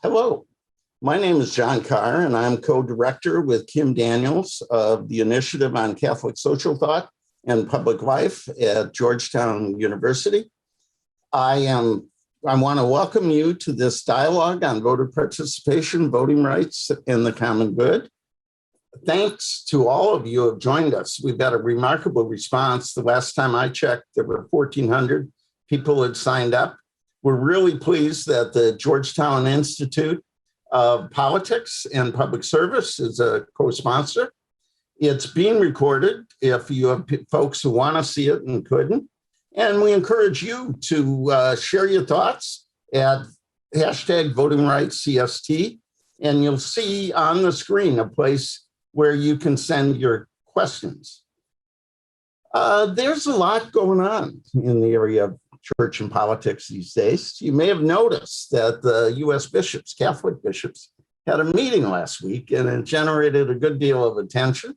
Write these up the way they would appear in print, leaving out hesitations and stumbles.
Hello, my name is John Carr, and I'm co-director with Kim Daniels of the Initiative on Catholic Social Thought and Public Life at Georgetown University. I want to welcome you to this dialogue on voter participation, voting rights, and the common good. Thanks to all of you who have joined us. We've had a remarkable response. The last time I checked, there were 1,400 people had signed up. We're really pleased that the Georgetown Institute of Politics and Public Service is a co-sponsor. It's being recorded if you have folks who want to see it and couldn't. And we encourage you to share your thoughts at hashtag voting rights CST. And you'll see on the screen a place where you can send your questions. There's a lot going on in the area of church and politics these days. You may have noticed that the U.S. bishops, Catholic bishops, had a meeting last week, and it generated a good deal of attention.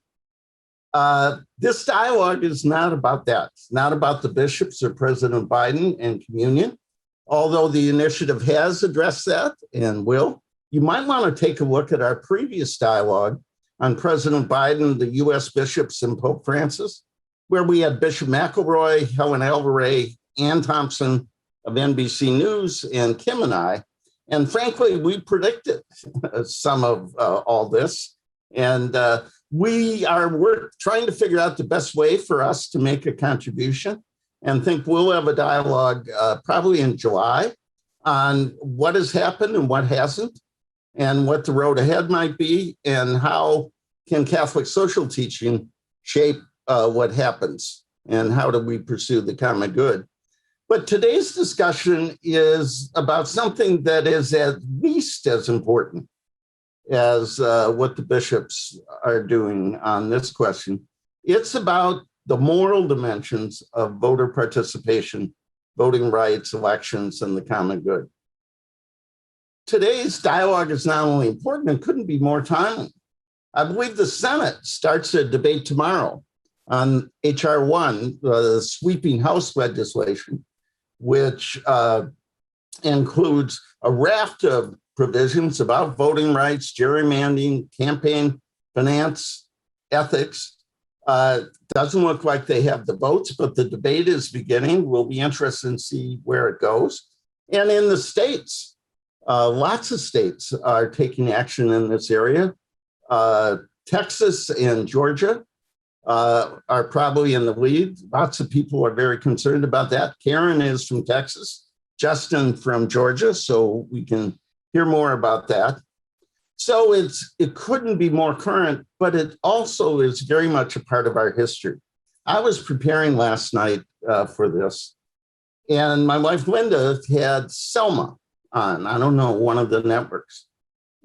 This dialogue is not about that. It's not about the bishops or President Biden and communion, although the initiative has addressed that and will. You might want to take a look at our previous dialogue on President Biden, the U.S. bishops, and Pope Francis, where we had Bishop McElroy, Helen Alvarez, Ann Thompson of NBC News, and Kim and I. And frankly, we predicted some of all this. And we're trying to figure out the best way for us to make a contribution, and think we'll have a dialogue probably in July on what has happened and what hasn't, and what the road ahead might be, and how can Catholic social teaching shape what happens, and how do we pursue the common good. But today's discussion is about something that is at least as important as what the bishops are doing on this question. It's about the moral dimensions of voter participation, voting rights, elections, and the common good. Today's dialogue is not only important, it couldn't be more timely. I believe the Senate starts a debate tomorrow on H.R. 1, the sweeping House legislation, which includes a raft of provisions about voting rights, gerrymandering, campaign finance, ethics. Doesn't look like they have the votes, but the debate is beginning. We'll be interested to see where it goes. And in the states, lots of states are taking action in this area. Texas and Georgia are probably in the lead. Lots of people are very concerned about that. Karen is from Texas, Justin from Georgia, so we can hear more about that. So it couldn't be more current, but it also is very much a part of our history. I was preparing last night for this, and my wife Linda had Selma on, I don't know, one of the networks.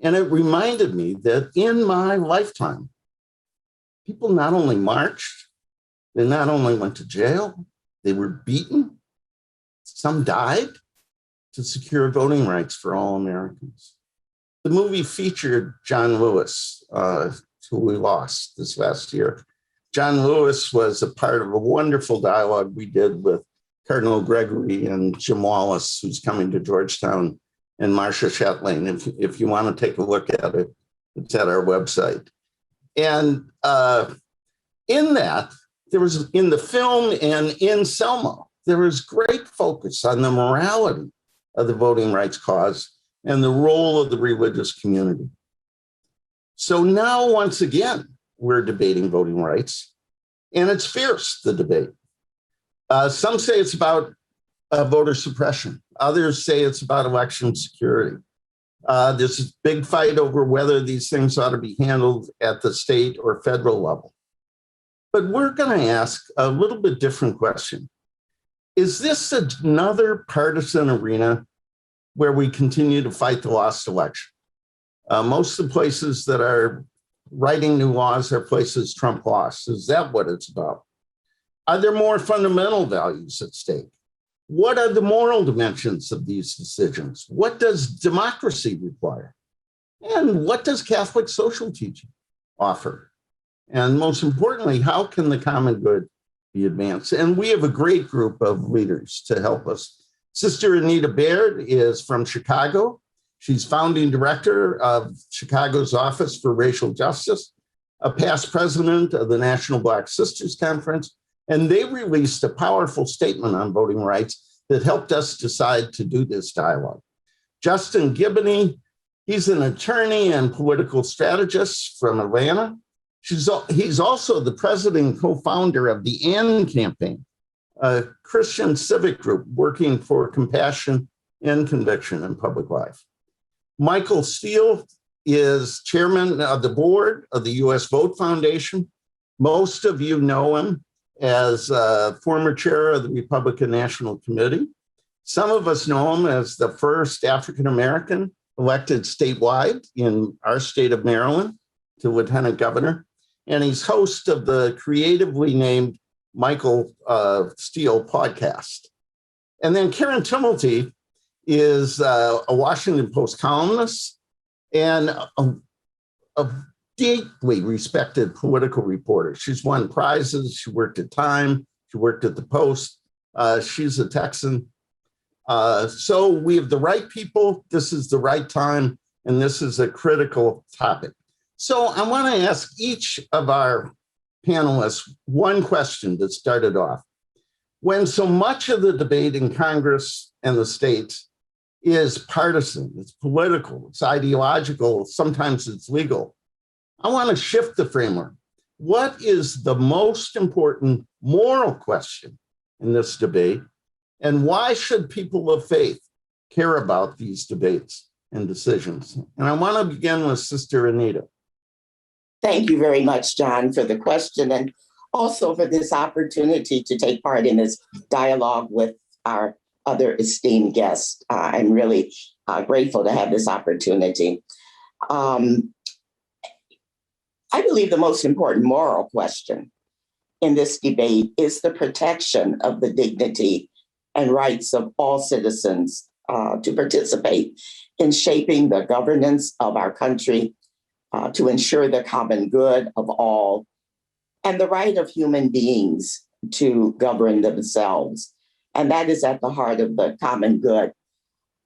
And it reminded me that in my lifetime, people not only marched, they not only went to jail, they were beaten, some died to secure voting rights for all Americans. The movie featured John Lewis, who we lost this last year. John Lewis was a part of a wonderful dialogue we did with Cardinal Gregory and Jim Wallace, who's coming to Georgetown, and Marcia Chatelain. If you want to take a look at it, it's at our website. And in that, there was, in the film and in Selma, there was great focus on the morality of the voting rights cause and the role of the religious community. So now, once again, we're debating voting rights, and it's fierce, the debate. Some say it's about voter suppression. Others say it's about election security. There's this big fight over whether these things ought to be handled at the state or federal level. But we're going to ask a little bit different question. Is this another partisan arena where we continue to fight the lost election? Most of the places that are writing new laws are places Trump lost. Is that what it's about? Are there more fundamental values at stake? What are the moral dimensions of these decisions? What does democracy require? And what does Catholic social teaching offer? And most importantly, how can the common good be advanced? And we have a great group of leaders to help us. Sister Anita Baird is from Chicago. She's founding director of Chicago's Office for Racial Justice, a past president of the National Black Sisters Conference, and they released a powerful statement on voting rights that helped us decide to do this dialogue. Justin Giboney, he's an attorney and political strategist from Atlanta. He's also the president and co-founder of the AND Campaign, a Christian civic group working for compassion and conviction in public life. Michael Steele is chairman of the board of the U.S. Vote Foundation. Most of you know him as former chair of the Republican National Committee. Some of us know him as the first African-American elected statewide in our state of Maryland to lieutenant governor. And he's host of the creatively named Michael Steele podcast. And then Karen Tumulty is a Washington Post columnist and a deeply respected political reporter. She's won prizes. She worked at Time. She worked at the Post. She's a Texan. So we have the right people. This is the right time. And this is a critical topic. So I want to ask each of our panelists one question that started off. When so much of the debate in Congress and the states is partisan, it's political, it's ideological, sometimes it's legal, I want to shift the framework. What is the most important moral question in this debate? And why should people of faith care about these debates and decisions? And I want to begin with Sister Anita. Thank you very much, John, for the question and also for this opportunity to take part in this dialogue with our other esteemed guests. I'm really grateful to have this opportunity. I believe the most important moral question in this debate is the protection of the dignity and rights of all citizens to participate in shaping the governance of our country, to ensure the common good of all, and the right of human beings to govern themselves. And that is at the heart of the common good.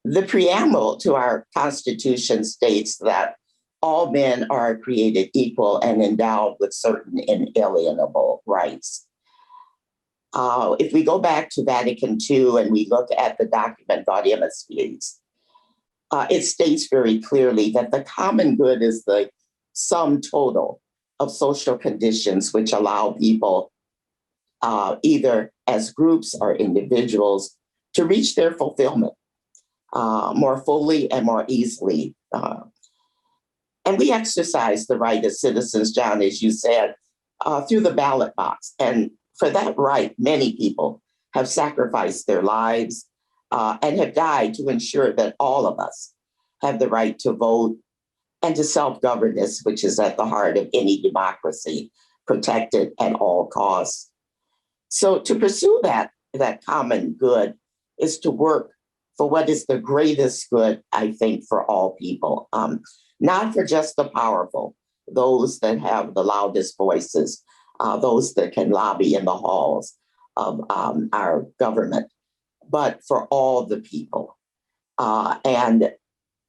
The preamble to our Constitution states that all men are created equal and endowed with certain inalienable rights. If we go back to Vatican II and we look at the document Gaudium et Spes, it states very clearly that the common good is the sum total of social conditions which allow people, either as groups or individuals, to reach their fulfillment more fully and more easily. And we exercise the right as citizens, John, as you said, through the ballot box. And for that right, many people have sacrificed their lives and have died to ensure that all of us have the right to vote and to self-governance, which is at the heart of any democracy, protected at all costs. So to pursue that common good is to work for what is the greatest good, I think, for all people, not for just the powerful, those that have the loudest voices, those that can lobby in the halls of our government, but for all the people. And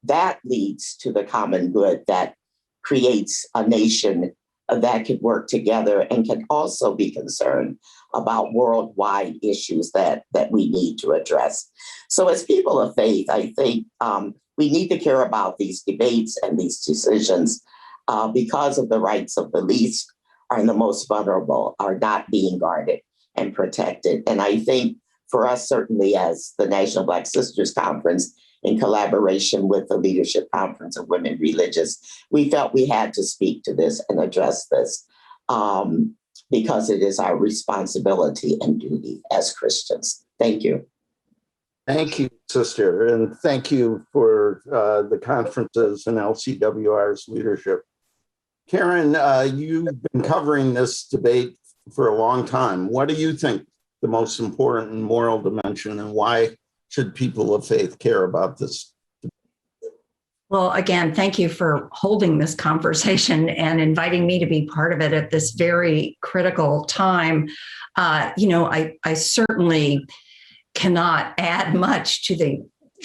that leads to the common good that creates a nation that can work together and can also be concerned about worldwide issues that we need to address. So as people of faith, I think we need to care about these debates and these decisions because of the rights of the least and the most vulnerable are not being guarded and protected. And I think for us, certainly as the National Black Sisters Conference, in collaboration with the Leadership Conference of Women Religious, we felt we had to speak to this and address this because it is our responsibility and duty as Christians. Thank you. Thank you, Sister, and thank you for the conferences and LCWR's leadership. Karen, you've been covering this debate for a long time. What do you think the most important moral dimension, and why should people of faith care about this? Well, again, thank you for holding this conversation and inviting me to be part of it at this very critical time. I certainly cannot add much to the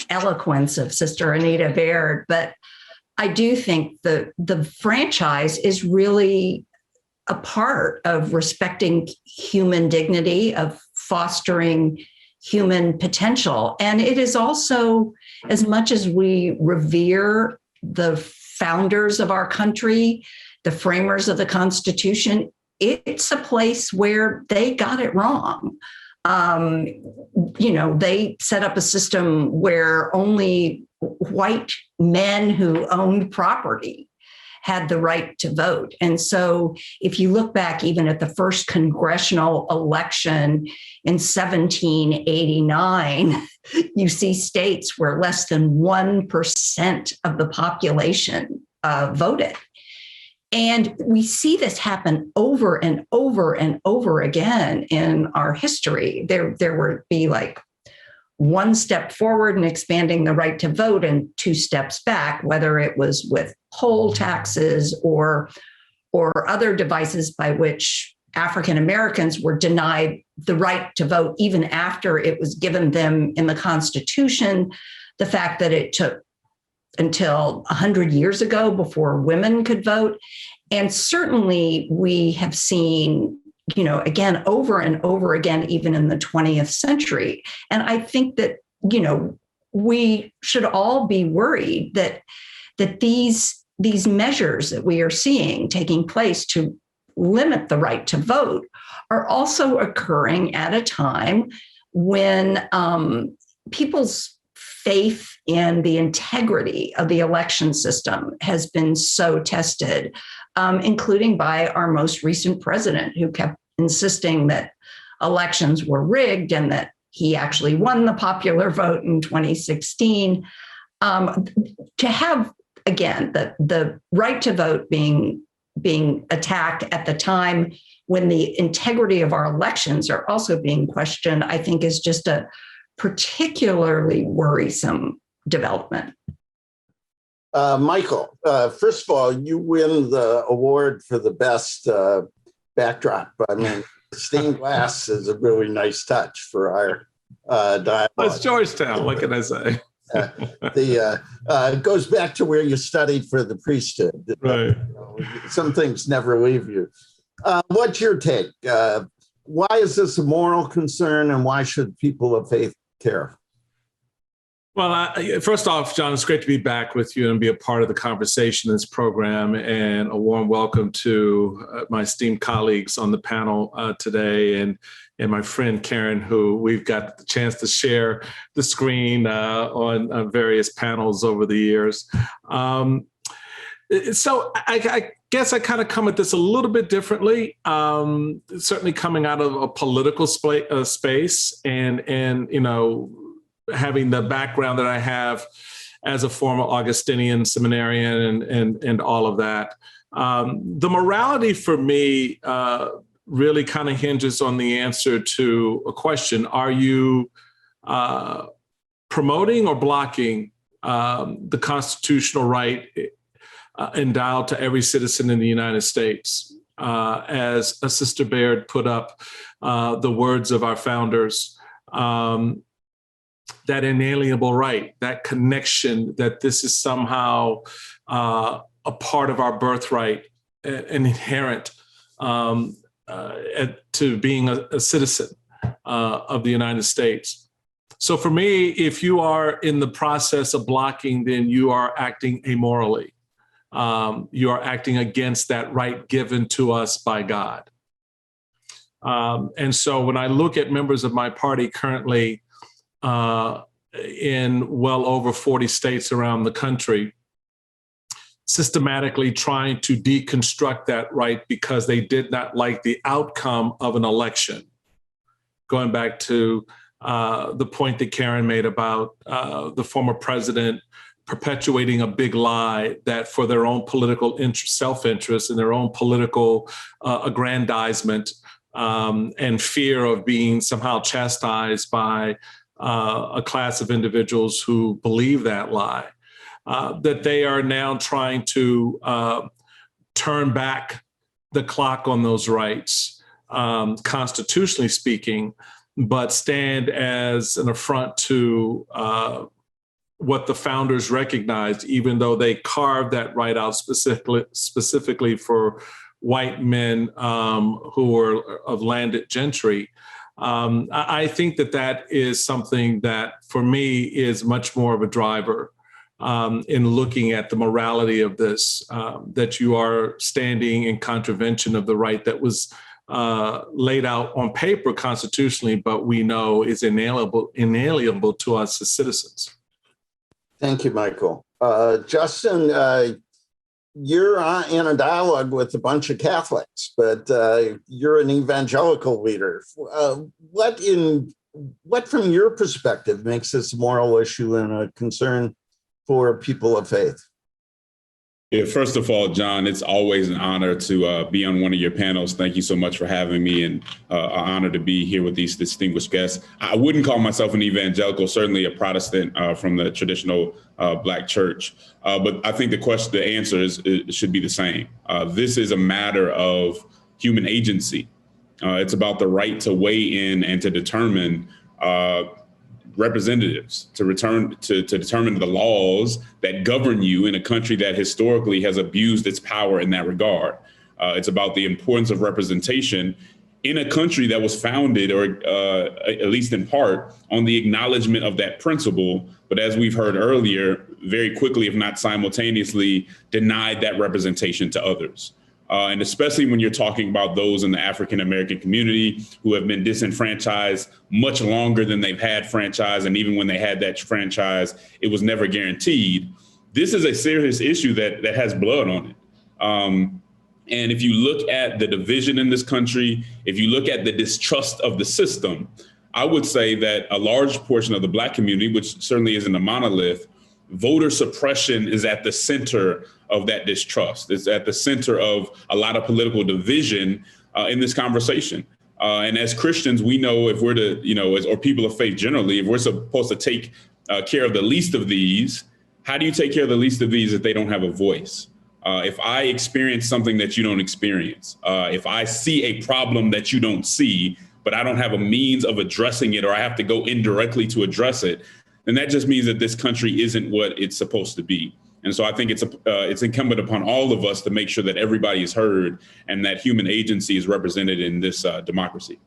eloquence of Sister Anita Baird, but I do think the franchise is really a part of respecting human dignity, of fostering human potential. And it is also, as much as we revere the founders of our country, the framers of the Constitution, it's a place where they got it wrong. They set up a system where only white men who owned property had the right to vote. And so if you look back even at the first congressional election in 1789, you see states where less than 1% of the population voted. And we see this happen over and over and over again in our history. There would be like one step forward in expanding the right to vote and two steps back, whether it was with poll taxes or other devices by which African Americans were denied the right to vote even after it was given them in the Constitution. The fact that it took until 100 years ago before women could vote. And certainly we have seen, again, over and over again, even in the 20th century. And I think that, we should all be worried that these measures that we are seeing taking place to limit the right to vote are also occurring at a time when people's faith in the integrity of the election system has been so tested, including by our most recent president, who kept insisting that elections were rigged and that he actually won the popular vote in 2016. To have, again, the right to vote being attacked at the time when the integrity of our elections are also being questioned, I think is just a particularly worrisome development. Michael, first of all, you win the award for the best backdrop. I mean, stained glass is a really nice touch for our dialogue. It's Georgetown. What can I say? It goes back to where you studied for the priesthood. Right. Some things never leave you. What's your take? Why is this a moral concern, and why should people of faith care? Well, first off, John, it's great to be back with you and be a part of the conversation in this program, and a warm welcome to my esteemed colleagues on the panel today, and my friend Karen, who we've got the chance to share the screen on various panels over the years. So I guess I kind of come at this a little bit differently, certainly coming out of a political space and having the background that I have as a former Augustinian seminarian and all of that. The morality for me really kind of hinges on the answer to a question. Are you promoting or blocking the constitutional right endowed to every citizen in the United States? As Sister Baird put up the words of our founders, that inalienable right, that connection, that this is somehow a part of our birthright, an inherent to being a citizen of the United States. So for me, if you are in the process of blocking, then you are acting amorally. You are acting against that right given to us by God. And so when I look at members of my party currently in well over 40 states around the country, systematically trying to deconstruct that right because they did not like the outcome of an election. Going back to the point that Karen made about the former president perpetuating a big lie that for their own political self-interest and their own political aggrandizement and fear of being somehow chastised by a class of individuals who believe that lie, that they are now trying to turn back the clock on those rights, constitutionally speaking, but stand as an affront to what the founders recognized, even though they carved that right out specifically for white men who were of landed gentry. I think that is something that, for me, is much more of a driver in looking at the morality of this, that you are standing in contravention of the right that was laid out on paper constitutionally, but we know is inalienable to us as citizens. Thank you, Michael. Justin, you're in a dialogue with a bunch of Catholics, but you're an evangelical leader. What from your perspective makes this a moral issue and a concern for people of faith? Yeah, first of all, John, it's always an honor to be on one of your panels. Thank you so much for having me, and an honor to be here with these distinguished guests. I wouldn't call myself an evangelical, certainly a Protestant from the traditional Black church. But I think the answer should be the same. This is a matter of human agency. It's about the right to weigh in and to determine representatives, to determine the laws that govern you in a country that historically has abused its power in that regard. It's about the importance of representation in a country that was founded, or at least in part, on the acknowledgement of that principle, but as we've heard earlier, very quickly, if not simultaneously, denied that representation to others. And especially when you're talking about those in the African-American community who have been disenfranchised much longer than they've had franchise. And even when they had that franchise, it was never guaranteed. This is a serious issue that has blood on it. And if you look at the division in this country, if you look at the distrust of the system, I would say that a large portion of the Black community, which certainly isn't a monolith, voter suppression is at the center of that distrust. It's at the center of a lot of political division in this conversation. And as Christians, we know if we're to, or people of faith generally, if we're supposed to take care of the least of these, how do you take care of the least of these if they don't have a voice? If I experience something that you don't experience, if I see a problem that you don't see, but I don't have a means of addressing it, or I have to go indirectly to address it, then that just means that this country isn't what it's supposed to be. And so I think it's incumbent upon all of us to make sure that everybody is heard and that human agency is represented in this democracy.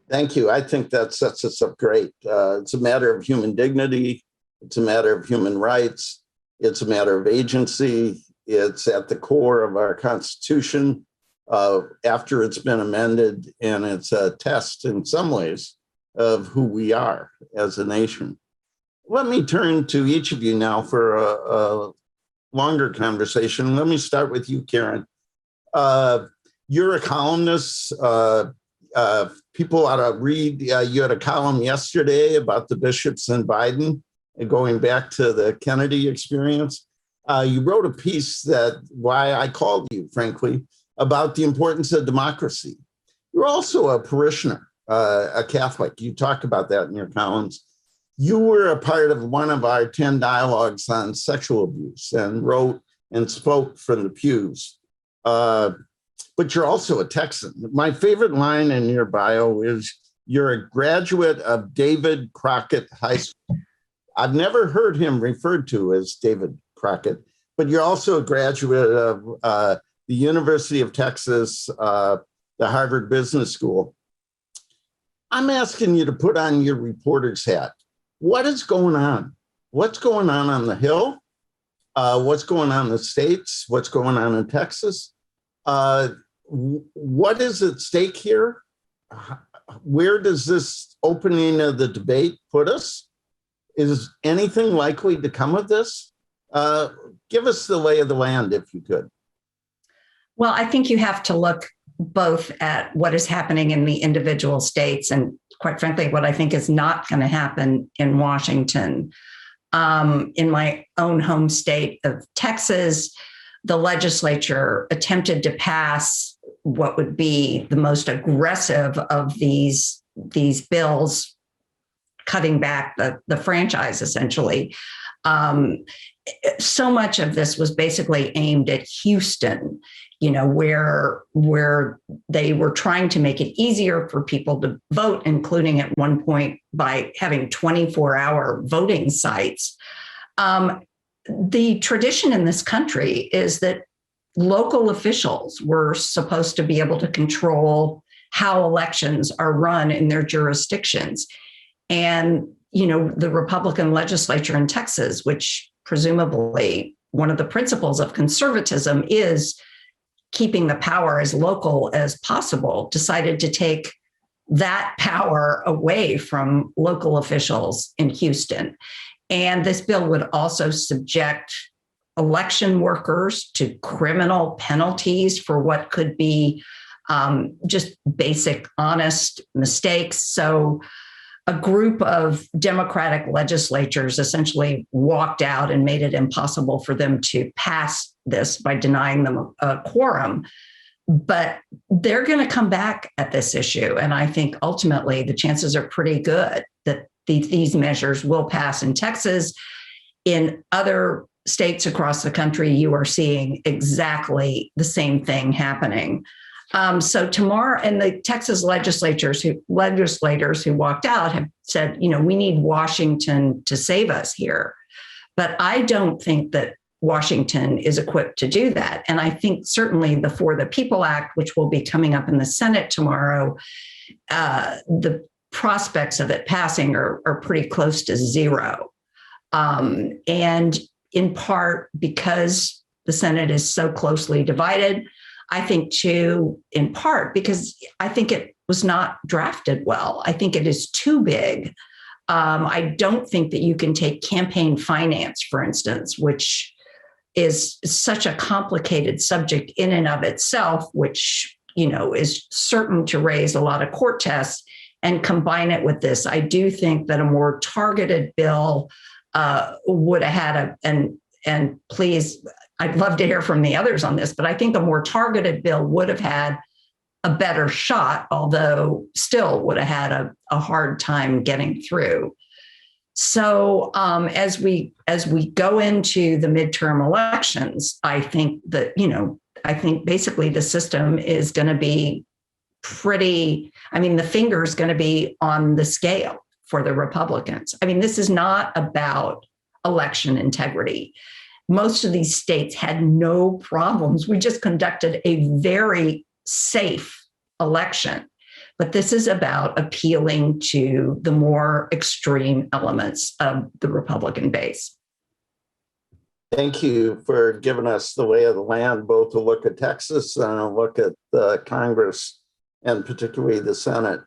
Thank you. I think that sets us up great. It's a matter of human dignity. It's a matter of human rights. It's a matter of agency. It's at the core of our Constitution after it's been amended, and it's a test in some ways of who we are as a nation. Let me turn to each of you now for a longer conversation. Let me start with you, Karen. You're a columnist. People ought to read. You had a column yesterday about the bishops and Biden and going back to the Kennedy experience. You wrote a piece why I called you, frankly, about the importance of democracy. You're also a parishioner, a Catholic. You talk about that in your columns. You were a part of one of our 10 dialogues on sexual abuse and wrote and spoke from the pews. But you're also a Texan. My favorite line in your bio is you're a graduate of David Crockett High School. I've never heard him referred to as David Crockett, but you're also a graduate of the University of Texas, the Harvard Business School. I'm asking you to put on your reporter's hat. What is going on? What's going on the Hill? What's going on in the States? What's going on in Texas? What is at stake here? Where does this opening of the debate put us? Is anything likely to come of this? Give us the lay of the land, if you could. Well, I think you have to look both at what is happening in the individual states and, quite frankly, what I think is not going to happen in Washington. In my own home state of Texas, the legislature attempted to pass what would be the most aggressive of these bills, cutting back the franchise, essentially. So much of this was basically aimed at Houston where they were trying to make it easier for people to vote, including at one point by having 24-hour voting sites. The tradition in this country is that local officials were supposed to be able to control how elections are run in their jurisdictions. And, the Republican legislature in Texas, which presumably one of the principles of conservatism is keeping the power as local as possible, decided to take that power away from local officials in Houston. And this bill would also subject election workers to criminal penalties for what could be just basic, honest mistakes. So a group of Democratic legislators essentially walked out and made it impossible for them to pass this by denying them a quorum. But they're going to come back at this issue. And I think ultimately the chances are pretty good that these measures will pass in Texas. In other states across the country, you are seeing exactly the same thing happening. So tomorrow, and the Texas legislators who walked out have said, we need Washington to save us here. But I don't think that Washington is equipped to do that. And I think certainly the For the People Act, which will be coming up in the Senate tomorrow, the prospects of it passing are pretty close to zero. And in part because the Senate is so closely divided. I think too, in part, because I think it was not drafted well. I think it is too big. I don't think that you can take campaign finance, for instance, which is such a complicated subject in and of itself, which, is certain to raise a lot of court tests, and combine it with this. I do think that a more targeted bill would have had and please, I'd love to hear from the others on this, but I think a more targeted bill would have had a better shot, although still would have had a hard time getting through. So as we go into the midterm elections, I think that, basically the system is going to be the finger's going to be on the scale for the Republicans. This is not about election integrity. Most of these states had no problems. We just conducted a very safe election. But this is about appealing to the more extreme elements of the Republican base. Thank you for giving us the lay of the land, both a look at Texas and a look at Congress and particularly the Senate.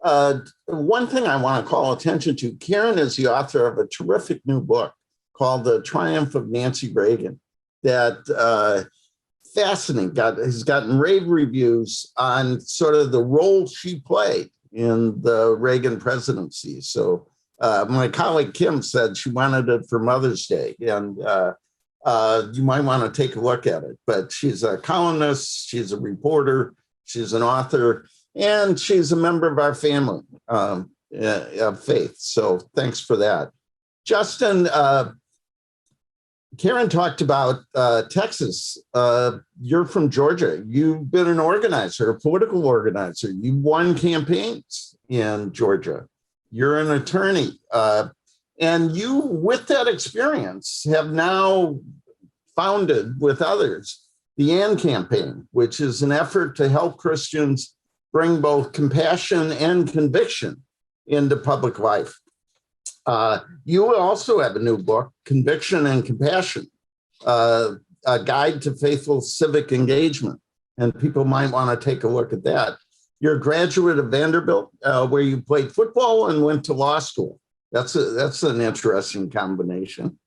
One thing I want to call attention to, Karen is the author of a terrific new book called The Triumph of Nancy Reagan that fascinating. Has gotten rave reviews on sort of the role she played in the Reagan presidency. So my colleague Kim said she wanted it for Mother's Day, and you might want to take a look at it. But she's a columnist, she's a reporter, she's an author, and she's a member of our family of faith. So thanks for that. Justin, Karen talked about Texas. You're from Georgia. You've been an organizer, a political organizer. You won campaigns in Georgia. You're an attorney. And you, with that experience, have now founded with others the AND Campaign, which is an effort to help Christians bring both compassion and conviction into public life. You also have a new book, Conviction and Compassion, a guide to faithful civic engagement, and people might want to take a look at that. You're a graduate of Vanderbilt, where you played football and went to law school. That's an interesting combination.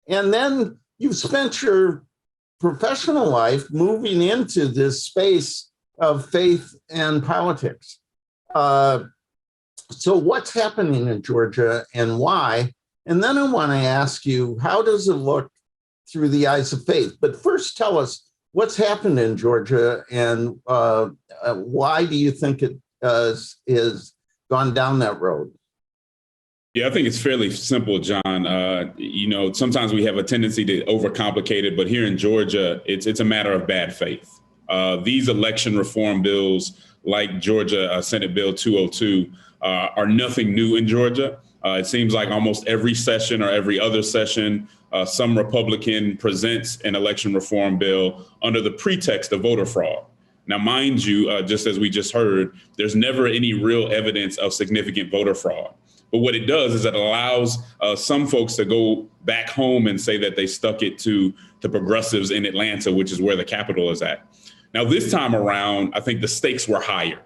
And then you've spent your professional life moving into this space of faith and politics. So what's happening in Georgia and why? And then I want to ask you, how does it look through the eyes of faith? But first, tell us what's happened in Georgia and why do you think it is gone down that road? Yeah, I think it's fairly simple, John. Sometimes we have a tendency to overcomplicate it, but here in Georgia, it's a matter of bad faith. These election reform bills, like Georgia Senate Bill 202, are nothing new in Georgia. It seems like almost every session or every other session, some Republican presents an election reform bill under the pretext of voter fraud. Now, mind you, just as we just heard, there's never any real evidence of significant voter fraud. But what it does is it allows some folks to go back home and say that they stuck it to the progressives in Atlanta, which is where the Capitol is at. Now, this time around, I think the stakes were higher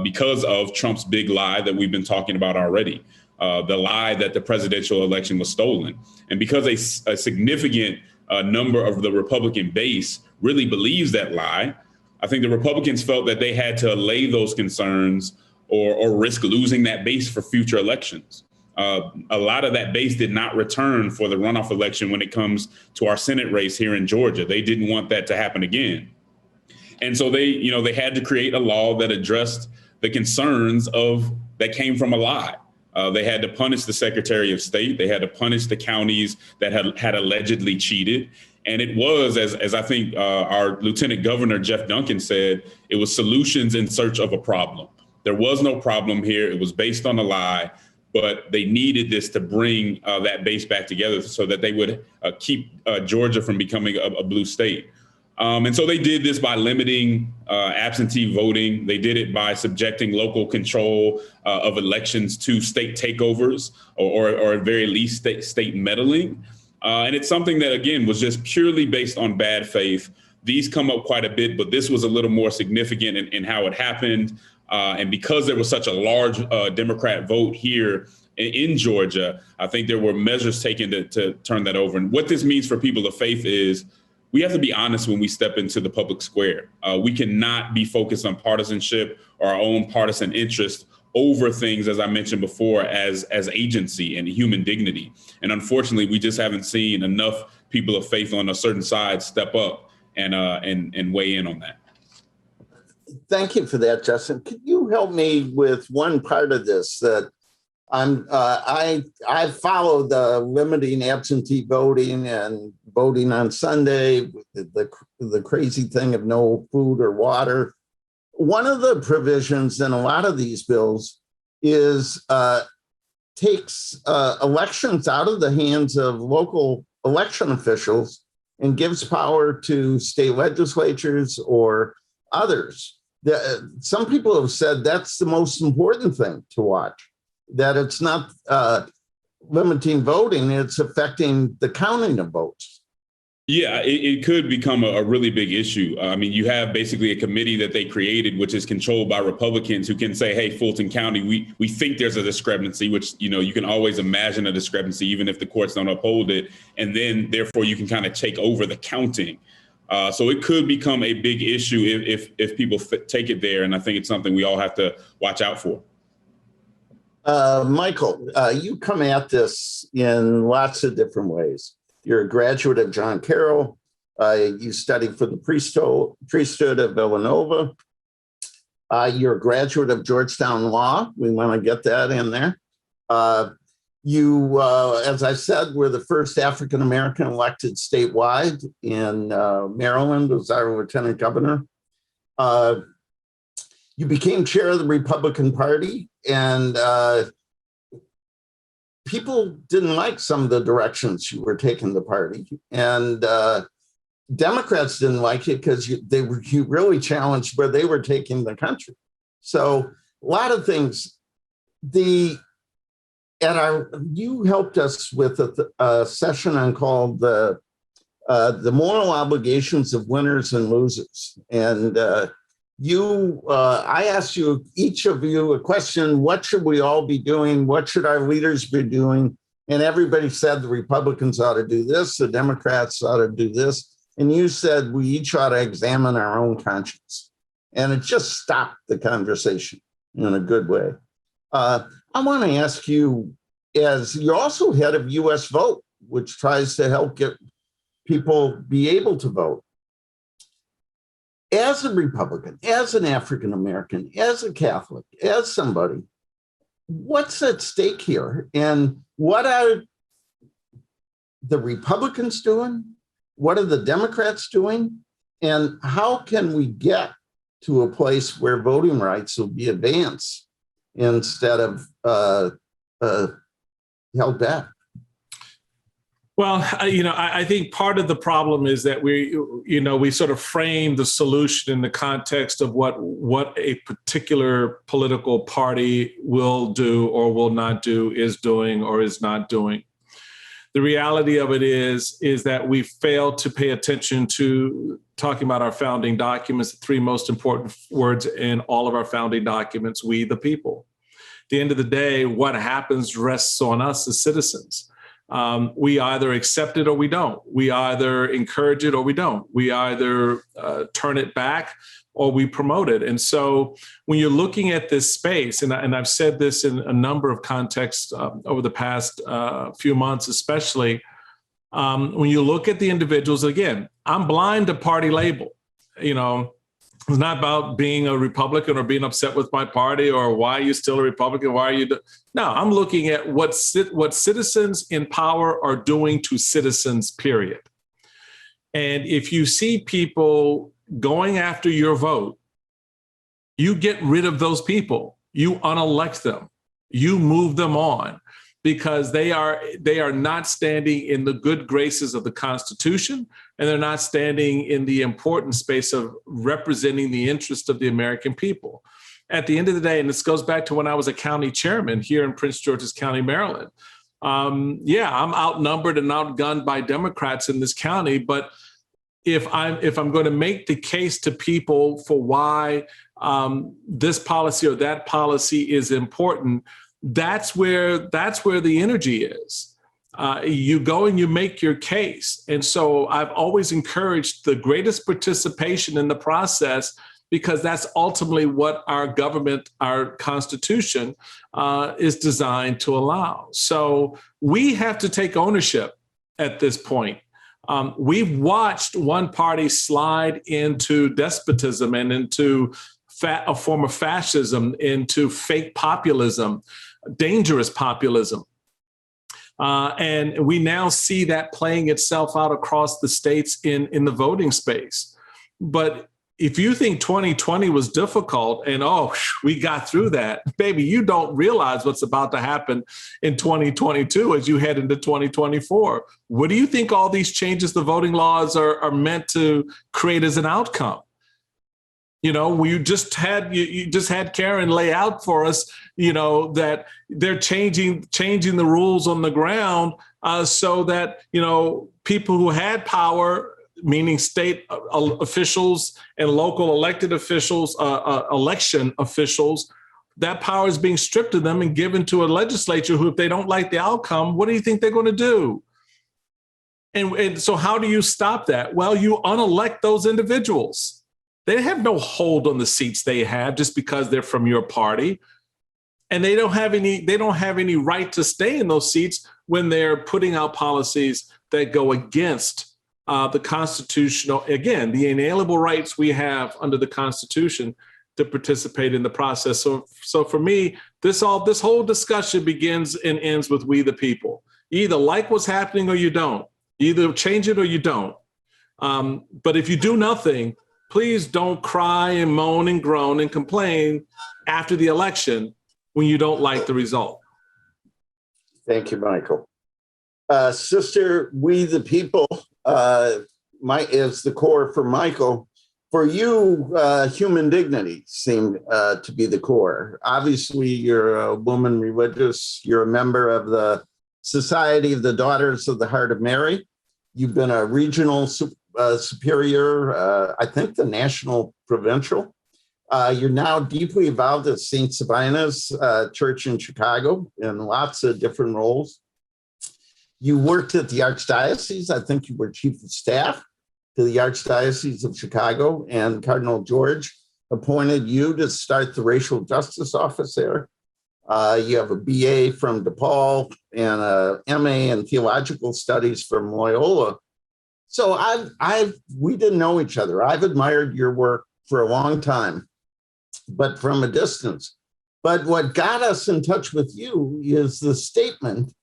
because of Trump's big lie that we've been talking about already, the lie that the presidential election was stolen. And because a significant number of the Republican base really believes that lie, I think the Republicans felt that they had to allay those concerns or risk losing that base for future elections. A lot of that base did not return for the runoff election when it comes to our Senate race here in Georgia. They didn't want that to happen again. And so they had to create a law that addressed the concerns that came from a lie. They had to punish the Secretary of State. They had to punish the counties that had allegedly cheated. And it was, as I think our Lieutenant Governor Jeff Duncan said, it was solutions in search of a problem. There was no problem here. It was based on a lie, but they needed this to bring that base back together so that they would keep Georgia from becoming a blue state. And so they did this by limiting absentee voting. They did it by subjecting local control of elections to state takeovers or at very least state meddling. And it's something that, again, was just purely based on bad faith. These come up quite a bit, but this was a little more significant in how it happened. And because there was such a large Democrat vote here in Georgia, I think there were measures taken to turn that over. And what this means for people of faith is we have to be honest when we step into the public square. We cannot be focused on partisanship or our own partisan interest over things, as I mentioned before, as agency and human dignity. And unfortunately, we just haven't seen enough people of faith on a certain side step up and weigh in on that. Thank you for that, Justin. Could you help me with one part of this that I follow the limiting absentee voting and voting on Sunday, the crazy thing of no food or water. One of the provisions in a lot of these bills is takes elections out of the hands of local election officials and gives power to state legislatures or others. Some people have said that's the most important thing to watch, that it's not limiting voting, it's affecting the counting of votes. Yeah, it could become a really big issue. I mean, you have basically a committee that they created, which is controlled by Republicans who can say, hey, Fulton County, we think there's a discrepancy, which, you can always imagine a discrepancy, even if the courts don't uphold it. And then therefore you can kind of take over the counting. So it could become a big issue if people take it there. And I think it's something we all have to watch out for. Michael, you come at this in lots of different ways. You're a graduate of John Carroll. You studied for the priesthood of Villanova. You're a graduate of Georgetown Law. We want to get that in there. You, as I said, were the first African-American elected statewide in Maryland as our lieutenant governor. You became chair of the Republican Party, and people didn't like some of the directions you were taking the party. And Democrats didn't like it because you really challenged where they were taking the country. So a lot of things. You helped us with a session on called the moral obligations of winners and losers. And I asked each of you a question: what should we all be doing? What should our leaders be doing? And everybody said the Republicans ought to do this, the Democrats ought to do this. And you said we each ought to examine our own conscience. And it just stopped the conversation in a good way. I want to ask you, as you're also head of US Vote, which tries to help get people be able to vote. As a Republican, as an African-American, as a Catholic, as somebody, what's at stake here? And what are the Republicans doing? What are the Democrats doing? And how can we get to a place where voting rights will be advanced instead of held back? Well, I think part of the problem is that we sort of frame the solution in the context of what a particular political party will do or will not do, is doing or is not doing. The reality of it is that we fail to pay attention to talking about our founding documents, the three most important words in all of our founding documents: we, the people. At the end of the day, what happens rests on us as citizens. We either accept it or we don't. We either encourage it or we don't. We either turn it back or we promote it. And so when you're looking at this space, and I've said this in a number of contexts over the past few months, especially, when you look at the individuals, again, I'm blind to party label. It's not about being a Republican or being upset with my party or why are you still a Republican? Why are you? No, I'm looking at what citizens in power are doing to citizens, period. And if you see people going after your vote, you get rid of those people. You unelect them. You move them on, because they are not standing in the good graces of the Constitution, and they're not standing in the important space of representing the interest of the American people. At the end of the day, and this goes back to when I was a county chairman here in Prince George's County, Maryland. I'm outnumbered and outgunned by Democrats in this county, but if I'm going to make the case to people for why this policy or that policy is important, that's where the energy is. You go and you make your case. And so I've always encouraged the greatest participation in the process, because that's ultimately what our government, our Constitution, is designed to allow. So we have to take ownership at this point. We've watched one party slide into despotism and into a form of fascism, into fake populism, dangerous populism. And we now see that playing itself out across the states in the voting space. But if you think 2020 was difficult and, we got through that, baby, you don't realize what's about to happen in 2022 as you head into 2024. What do you think all these changes to voting laws are meant to create as an outcome? You just had Karen lay out for us, that they're changing the rules on the ground so that, people who had power, meaning state officials and local elected officials, election officials, that power is being stripped of them and given to a legislature who, if they don't like the outcome, what do you think they're going to do? And so how do you stop that? Well, you unelect those individuals. They have no hold on the seats they have just because they're from your party. And they don't have any right to stay in those seats when they're putting out policies that go against the constitutional, again, the inalienable rights we have under the Constitution to participate in the process. So for me, this whole discussion begins and ends with we the people. You either like what's happening or you don't. You either change it or you don't. But if you do nothing, please don't cry and moan and groan and complain after the election when you don't like the result. Thank you, Michael. Sister, we the people is the core for Michael. For you, human dignity seemed to be the core. Obviously, you're a woman religious. You're a member of the Society of the Daughters of the Heart of Mary. You've been a regional superior, I think the national provincial. You're now deeply involved at St. Sabina's Church in Chicago in lots of different roles. You worked at the Archdiocese. I think you were chief of staff to the Archdiocese of Chicago, and Cardinal George appointed you to start the Racial Justice Office there. You have a BA from DePaul and a MA in Theological Studies from Loyola. So we didn't know each other. I've admired your work for a long time, but from a distance. But what got us in touch with you is the statement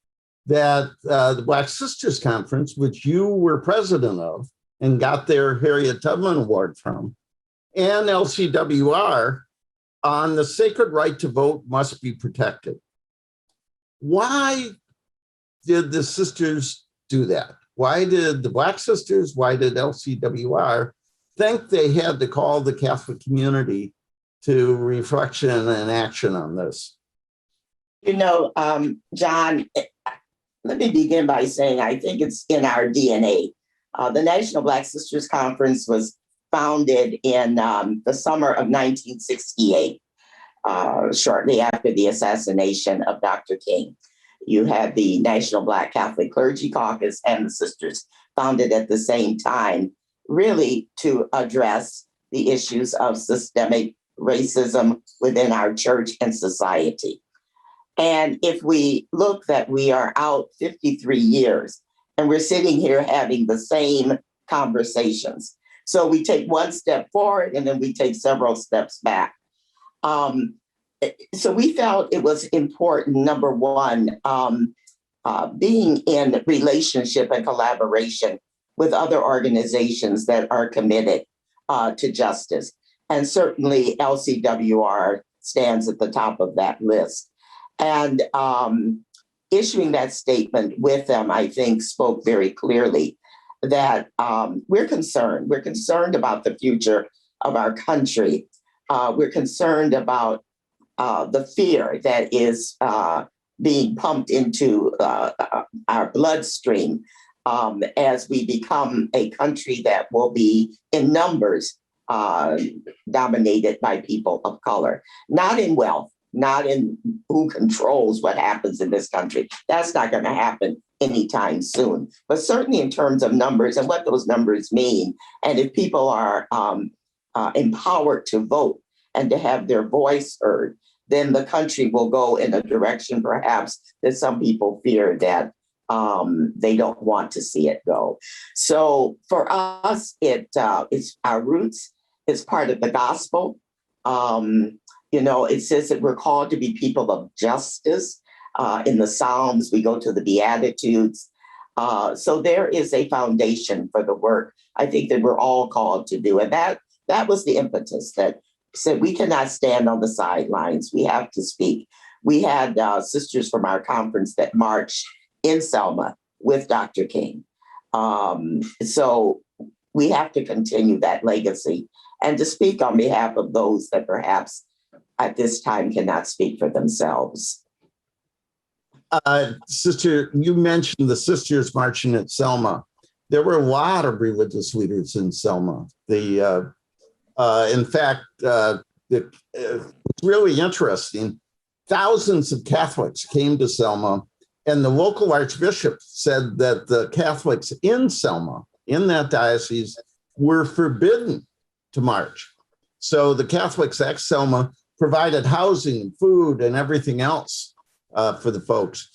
that the Black Sisters Conference, which you were president of and got their Harriet Tubman Award from, and LCWR on the sacred right to vote must be protected. Why did the sisters do that? Why did the Black sisters, why did LCWR think they had to call the Catholic community to reflection and action on this? You know, John, let me begin by saying I think it's in our DNA. The National Black Sisters Conference was founded in the summer of 1968, shortly after the assassination of Dr. King. You had the National Black Catholic Clergy Caucus and the Sisters founded at the same time, really to address the issues of systemic racism within our church and society. And if we look that we are out 53 years and we're sitting here having the same conversations. So we take one step forward and then we take several steps back. So we felt it was important, number one, being in relationship and collaboration with other organizations that are committed to justice. And certainly LCWR stands at the top of that list. And issuing that statement with them, I think, spoke very clearly that we're concerned. We're concerned about the future of our country. We're concerned about the fear that is being pumped into our bloodstream as we become a country that will be in numbers dominated by people of color, not in wealth, not in who controls what happens in this country. That's not going to happen anytime soon, but certainly in terms of numbers and what those numbers mean. And if people are empowered to vote and to have their voice heard, then the country will go in a direction perhaps that some people fear that they don't want to see it go. So for us, it's our roots. It's part of the gospel. It says that we're called to be people of justice. In the Psalms, we go to the Beatitudes. So there is a foundation for the work I think that we're all called to do. And that was the impetus that said we cannot stand on the sidelines. We have to speak. We had sisters from our conference that marched in Selma with Dr. King. So we have to continue that legacy and to speak on behalf of those that perhaps at this time cannot speak for themselves. Sister, you mentioned the sisters marching at Selma. There were a lot of religious leaders in Selma. In fact, it's really interesting. Thousands of Catholics came to Selma, and the local archbishop said that the Catholics in Selma, in that diocese, were forbidden to march. So the Catholics at Selma provided housing and food and everything else for the folks.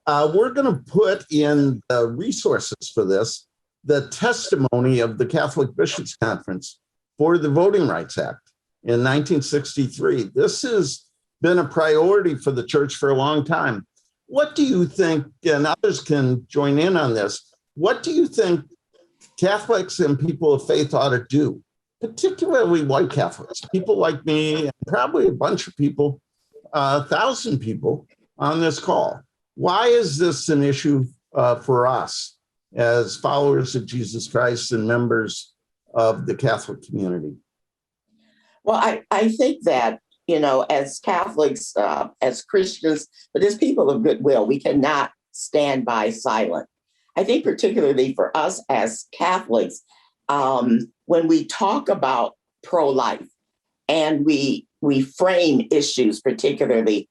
We're going to put in the resources for this, the testimony of the Catholic Bishops' Conference for the Voting Rights Act in 1963. This has been a priority for the church for a long time. What do you think, and others can join in on this, what do you think Catholics and people of faith ought to do, particularly white Catholics, people like me, and probably a bunch of people, 1,000 people on this call? Why is this an issue for us as followers of Jesus Christ and members of the Catholic community? Well, I think that, as Catholics, as Christians, but as people of goodwill, we cannot stand by silent. I think particularly for us as Catholics, when we talk about pro-life and we frame issues, particularly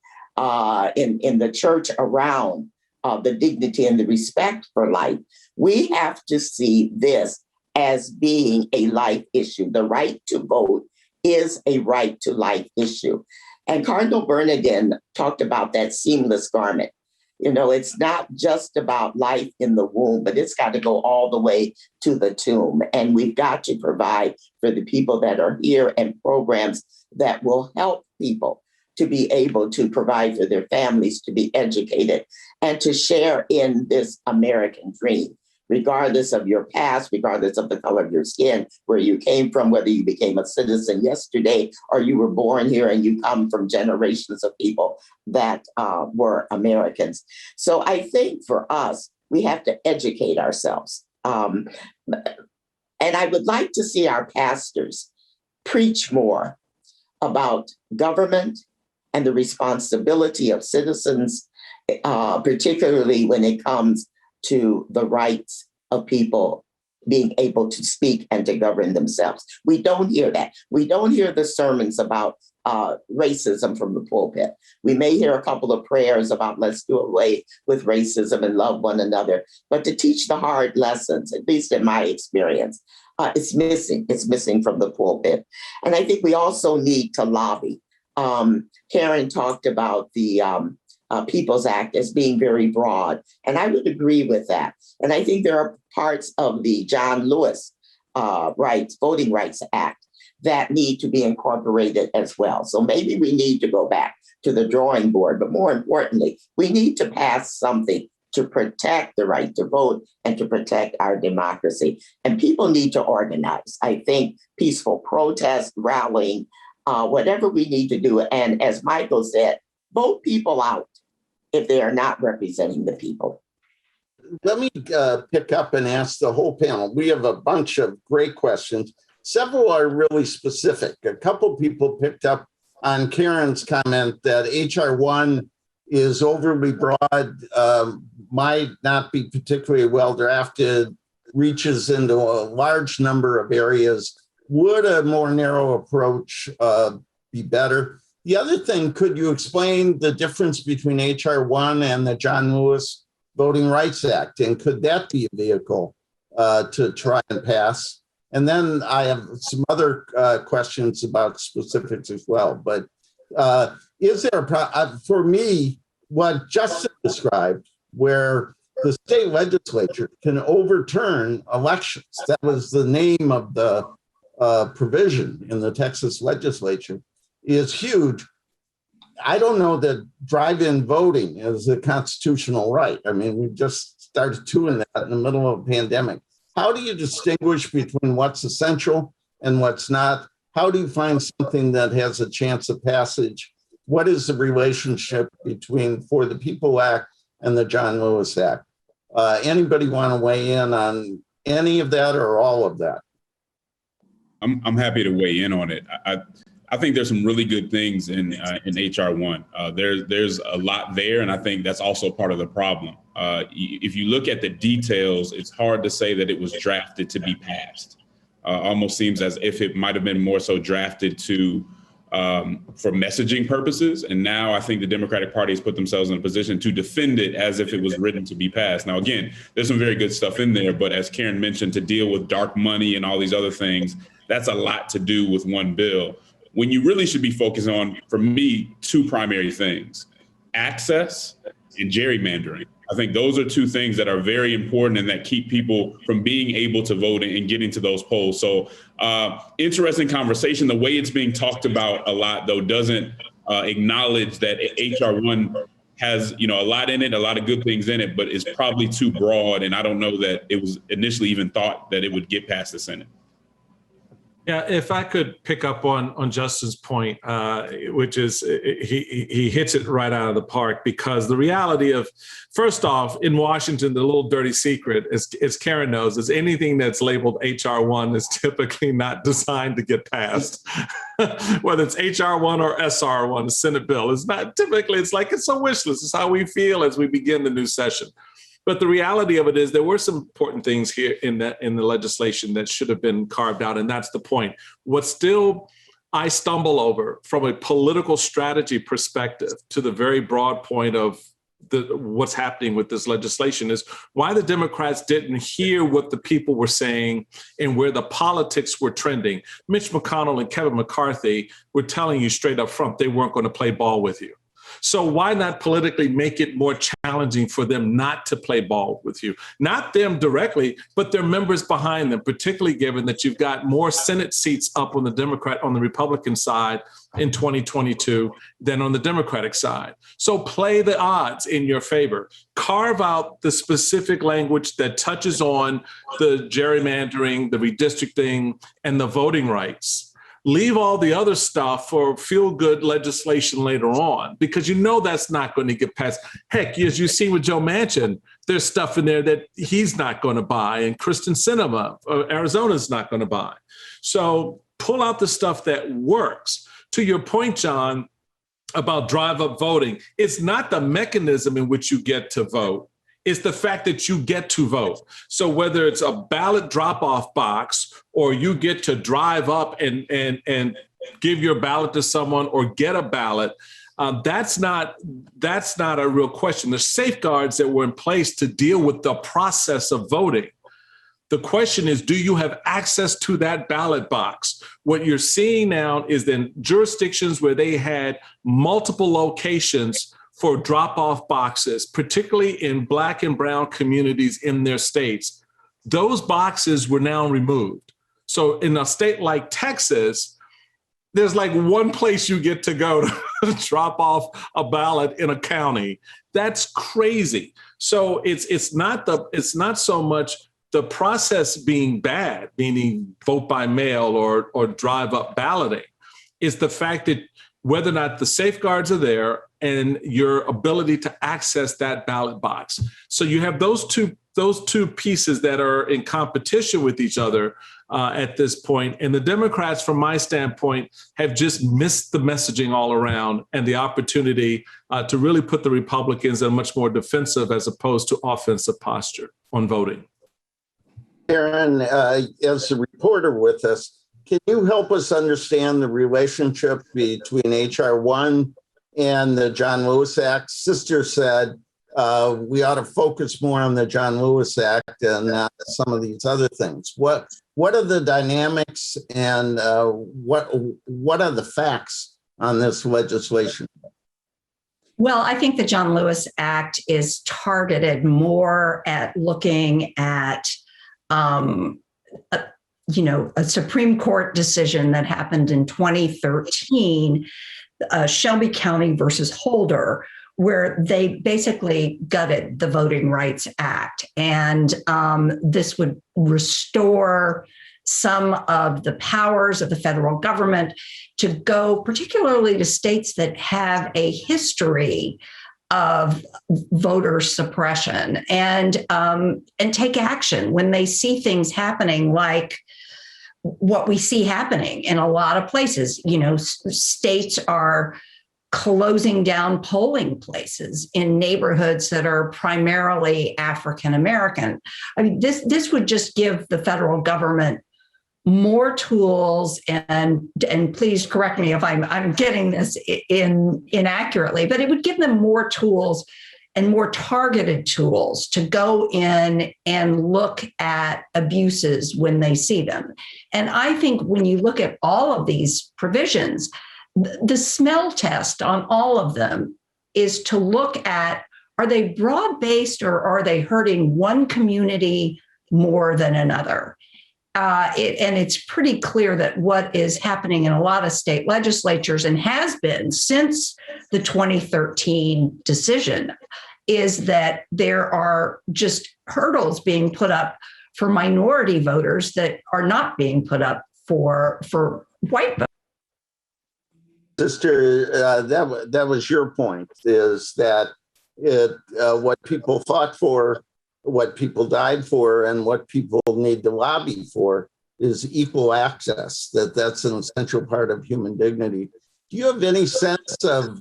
in the church around the dignity and the respect for life, we have to see this as being a life issue. The right to vote is a right to life issue. And Cardinal Bernardin talked about that seamless garment. It's not just about life in the womb, but it's got to go all the way to the tomb. And we've got to provide for the people that are here and programs that will help people to be able to provide for their families, to be educated, and to share in this American dream. regardless of your past, regardless of the color of your skin, where you came from, whether you became a citizen yesterday or you were born here and you come from generations of people that were Americans. So I think for us, we have to educate ourselves. And I would like to see our pastors preach more about government and the responsibility of citizens, particularly when it comes to the rights of people being able to speak and to govern themselves. We don't hear that. We don't hear the sermons about racism from the pulpit. We may hear a couple of prayers about let's do away with racism and love one another, but to teach the hard lessons, at least in my experience, it's missing. It's missing from the pulpit. And I think we also need to lobby. Karen talked about the People's Act as being very broad, and I would agree with that. And I think there are parts of the John Lewis Voting Rights Act that need to be incorporated as well. So maybe we need to go back to the drawing board, but more importantly, we need to pass something to protect the right to vote and to protect our democracy. And people need to organize. I think peaceful protest, rallying, whatever we need to do. And as Michael said, vote people out if they are not representing the people. Let me pick up and ask the whole panel. We have a bunch of great questions. Several are really specific. A couple people picked up on Karen's comment that HR 1 is overly broad, might not be particularly well drafted, reaches into a large number of areas. Would a more narrow approach be better? The other thing, could you explain the difference between HR 1 and the John Lewis Voting Rights Act? And could that be a vehicle to try and pass? And then I have some other questions about specifics as well. But is there for me, what Justin described, where the state legislature can overturn elections? That was the name of the provision in the Texas legislature, is huge. I don't know that drive-in voting is a constitutional right. I mean, we just started doing that in the middle of a pandemic. How do you distinguish between what's essential and what's not? How do you find something that has a chance of passage? What is the relationship between For the People Act and the John Lewis Act? Anybody want to weigh in on any of that or all of that? I'm happy to weigh in on it. I think there's some really good things in HR 1. There's a lot there, and I think that's also part of the problem. If you look at the details, it's hard to say that it was drafted to be passed. Almost seems as if it might have been more so drafted for messaging purposes. And now I think the Democratic Party has put themselves in a position to defend it as if it was written to be passed. Now, again, there's some very good stuff in there, but as Karen mentioned, to deal with dark money and all these other things, that's a lot to do with one bill. When you really should be focusing on, for me, two primary things: access and gerrymandering. I think those are two things that are very important and that keep people from being able to vote and getting to those polls. So interesting conversation. The way it's being talked about a lot, though, doesn't acknowledge that HR 1 has, a lot in it, a lot of good things in it, but it's probably too broad. And I don't know that it was initially even thought that it would get past the Senate. Yeah, if I could pick up on Justin's point, which is he hits it right out of the park, because the reality of, first off, in Washington, the little dirty secret, as Karen knows, is anything that's labeled HR 1 is typically not designed to get passed. Whether it's HR 1 or SR 1, a Senate bill, it's not typically, it's like it's a wish list. It's how we feel as we begin the new session. But the reality of it is there were some important things here in the legislation that should have been carved out. And that's the point. What still I stumble over from a political strategy perspective to the very broad point of what's happening with this legislation is why the Democrats didn't hear what the people were saying and where the politics were trending. Mitch McConnell and Kevin McCarthy were telling you straight up front they weren't going to play ball with you. So why not politically make it more challenging for them not to play ball with you? Not them directly, but their members behind them, particularly given that you've got more Senate seats up on the Republican side in 2022 than on the Democratic side. So play the odds in your favor. Carve out the specific language that touches on the gerrymandering, the redistricting, and the voting rights. Leave all the other stuff for feel-good legislation later on, because you know that's not going to get passed. Heck, as you see with Joe Manchin, there's stuff in there that he's not going to buy, and Kristen Sinema, Arizona's not going to buy. So pull out the stuff that works. To your point, John, about drive-up voting, it's not the mechanism in which you get to vote. It's the fact that you get to vote. So whether it's a ballot drop-off box or you get to drive up and give your ballot to someone or get a ballot, that's not a real question. There's safeguards that were in place to deal with the process of voting. The question is, do you have access to that ballot box? What you're seeing now is in jurisdictions where they had multiple locations for drop-off boxes, particularly in Black and brown communities in their states, those boxes were now removed. So in a state like Texas, there's like one place you get to go to drop off a ballot in a county. That's crazy. So it's not so much the process being bad, meaning vote by mail or drive-up balloting. It's the fact that whether or not the safeguards are there and your ability to access that ballot box. So you have those two pieces that are in competition with each other at this point. And the Democrats, from my standpoint, have just missed the messaging all around and the opportunity to really put the Republicans in a much more defensive as opposed to offensive posture on voting. Karen, as a reporter with us, can you help us understand the relationship between H.R. 1 and the John Lewis Act? Sister said we ought to focus more on the John Lewis Act and not some of these other things. What are the dynamics and what are the facts on this legislation? Well, I think the John Lewis Act is targeted more at looking at a Supreme Court decision that happened in 2013, Shelby County versus Holder, where they basically gutted the Voting Rights Act. And this would restore some of the powers of the federal government to go particularly to states that have a history of voter suppression and take action when they see things happening like what we see happening in a lot of places. States are closing down polling places in neighborhoods that are primarily African American. I mean, this would just give the federal government more tools, and please correct me if I'm getting this inaccurately, but it would give them more tools and more targeted tools to go in and look at abuses when they see them. And I think when you look at all of these provisions, the smell test on all of them is to look at, are they broad-based or are they hurting one community more than another? And it's pretty clear that what is happening in a lot of state legislatures and has been since the 2013 decision is that there are just hurdles being put up for minority voters that are not being put up for white voters. Sister, that was your point, is that what people fought for, what people died for, and what people need to lobby for is equal access, that's an essential part of human dignity. Do you have any sense of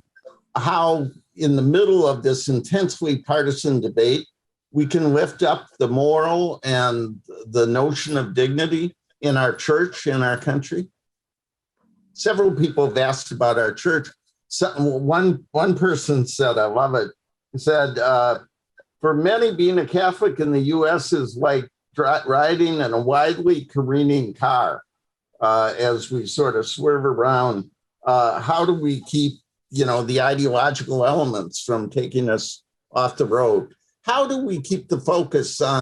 how, in the middle of this intensely partisan debate, we can lift up the moral and the notion of dignity in our church, in our country? Several people have asked about our church. One person said, I love it, he said, for many, being a Catholic in the U.S. is like riding in a widely careening car as we sort of swerve around. How do we keep the ideological elements from taking us off the road. How do we keep the focus on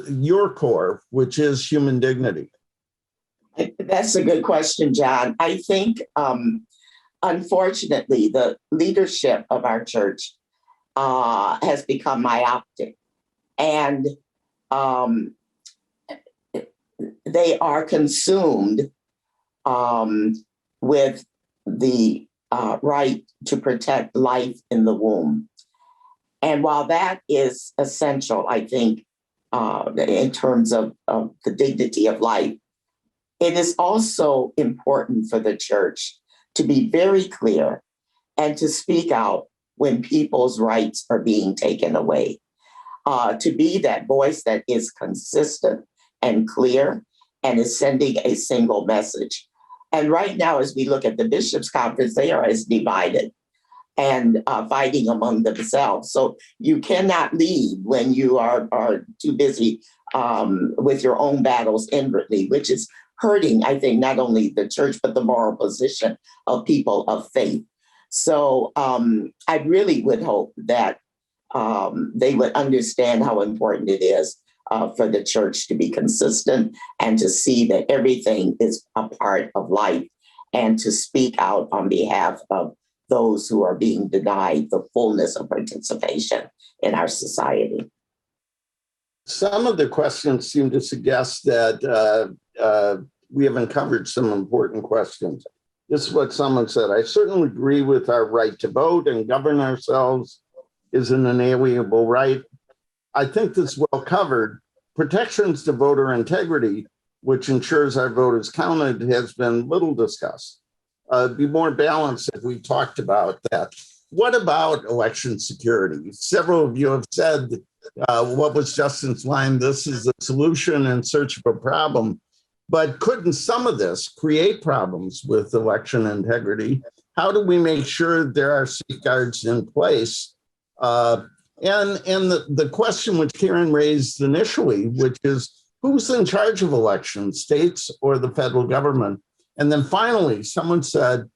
your core, which is human dignity? That's a good question, John. I think, unfortunately, the leadership of our church has become myopic, and they are consumed with the right to protect life in the womb. And while that is essential, I think, in terms of the dignity of life, it is also important for the church to be very clear and to speak out when people's rights are being taken away, to be that voice that is consistent and clear and is sending a single message. And right now, as we look at the bishops' conference, they are as divided and fighting among themselves. So you cannot lead when you are too busy with your own battles inwardly, which is hurting, I think, not only the church, but the moral position of people of faith. So I really would hope that they would understand how important it is for the church to be consistent and to see that everything is a part of life and to speak out on behalf of those who are being denied the fullness of participation in our society. Some of the questions seem to suggest that we haven't covered some important questions. This is what someone said. I certainly agree with our right to vote and govern ourselves is an inalienable right. I think this is well covered. Protections to voter integrity, which ensures our vote is counted, has been little discussed. Be more balanced if we talked about that. What about election security? Several of you have said what was Justin's line, this is a solution in search of a problem. But couldn't some of this create problems with election integrity? How do we make sure there are safeguards in place? And the question which Karen raised initially, which is who's in charge of elections, states or the federal government? And then finally, someone said,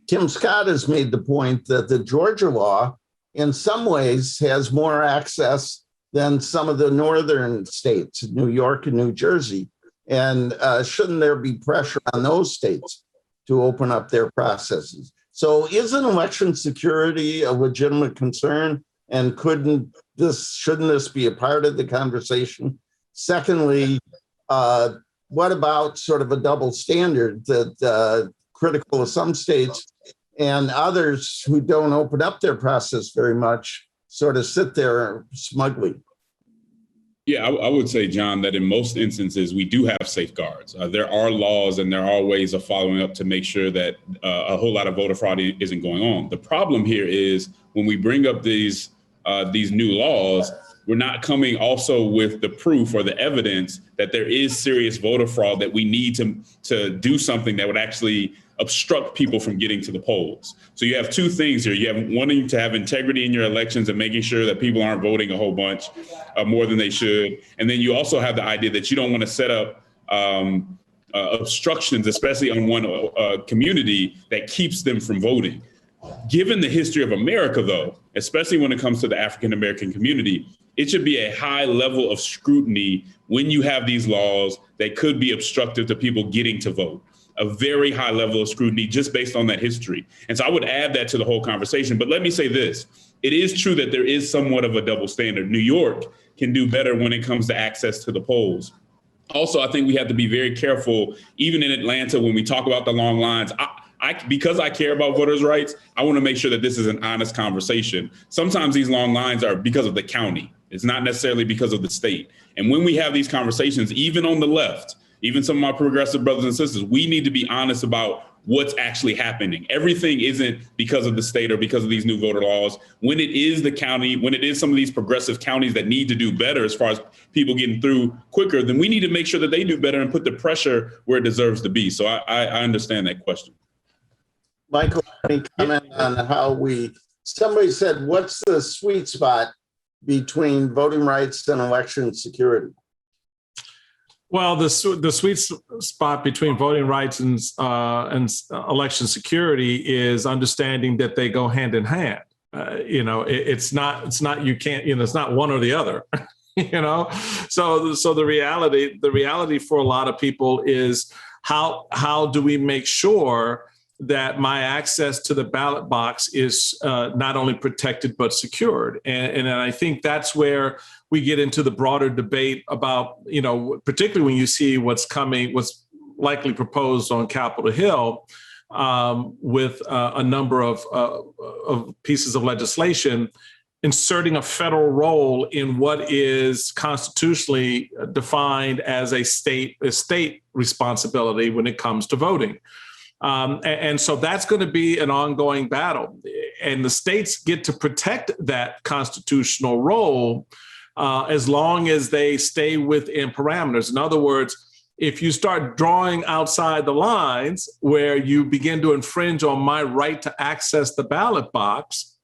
Tim Scott has made the point that the Georgia law in some ways has more access than some of the northern states, New York and New Jersey. And shouldn't there be pressure on those states to open up their processes? So isn't election security a legitimate concern? And shouldn't this be a part of the conversation? Secondly, what about sort of a double standard that critical of some states and others who don't open up their process very much sort of sit there smugly? Yeah, I would say, John, that in most instances, we do have safeguards. There are laws and there are ways of following up to make sure that a whole lot of voter fraud isn't going on. The problem here is when we bring up these new laws, we're not coming also with the proof or the evidence that there is serious voter fraud, that we need to do something that would actually obstruct people from getting to the polls. So you have two things here. You have wanting to have integrity in your elections and making sure that people aren't voting a whole bunch more than they should. And then you also have the idea that you don't want to set up obstructions, especially on one community that keeps them from voting. Given the history of America, though, especially when it comes to the African-American community, it should be a high level of scrutiny when you have these laws that could be obstructive to people getting to vote. A very high level of scrutiny just based on that history. And so I would add that to the whole conversation. But let me say this. It is true that there is somewhat of a double standard. New York can do better when it comes to access to the polls. Also, I think we have to be very careful, even in Atlanta, when we talk about the long lines. Because I care about voters' rights, I want to make sure that this is an honest conversation. Sometimes these long lines are because of the county. It's not necessarily because of the state. And when we have these conversations, even on the left, even some of my progressive brothers and sisters, we need to be honest about what's actually happening. Everything isn't because of the state or because of these new voter laws. When it is the county, when it is some of these progressive counties that need to do better as far as people getting through quicker, then we need to make sure that they do better and put the pressure where it deserves to be. So I understand that question. Michael, any comment on how somebody said, what's the sweet spot between voting rights and election security? Well, the sweet spot between voting rights and election security is understanding that they go hand in hand. It's not you can't, it's not one or the other. So the reality for a lot of people is how do we make sure that my access to the ballot box is not only protected but secured, and I think that's where we get into the broader debate about, particularly when you see what's likely proposed on Capitol Hill with a number of pieces of legislation inserting a federal role in what is constitutionally defined as a state responsibility when it comes to voting. And so that's going to be an ongoing battle. And the states get to protect that constitutional role as long as they stay within parameters. In other words, if you start drawing outside the lines where you begin to infringe on my right to access the ballot box,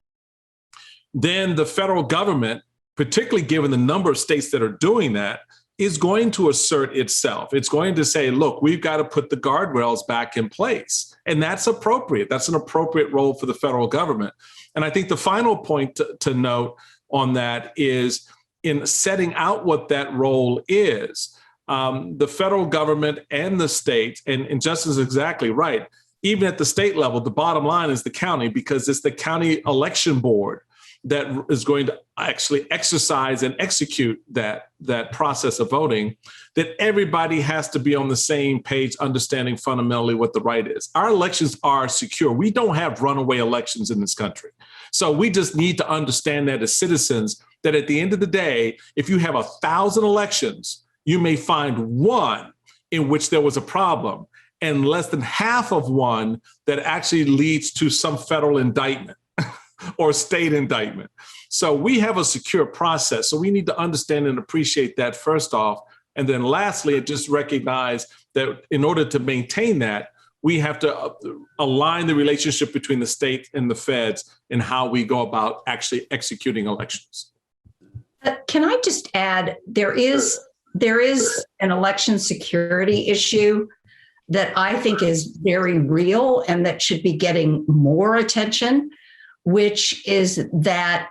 then the federal government, particularly given the number of states that are doing that, is going to assert itself. It's going to say, look, we've got to put the guardrails back in place. And that's appropriate. That's an appropriate role for the federal government. And I think the final point to note on that is in setting out what that role is, the federal government and the states, and Justin is exactly right, even at the state level, the bottom line is the county, because it's the county election board that is going to actually exercise and execute that process of voting, that everybody has to be on the same page, understanding fundamentally what the right is. Our elections are secure. We don't have runaway elections in this country. So we just need to understand that as citizens, that at the end of the day, if you have 1,000 elections, you may find one in which there was a problem and less than half of one that actually leads to some federal indictment or state indictment. So we have a secure process. So we need to understand and appreciate that first off. And then lastly, just recognize that in order to maintain that, we have to align the relationship between the state and the feds in how we go about actually executing elections. Can I just add, there is an election security issue that I think is very real and that should be getting more attention, which is that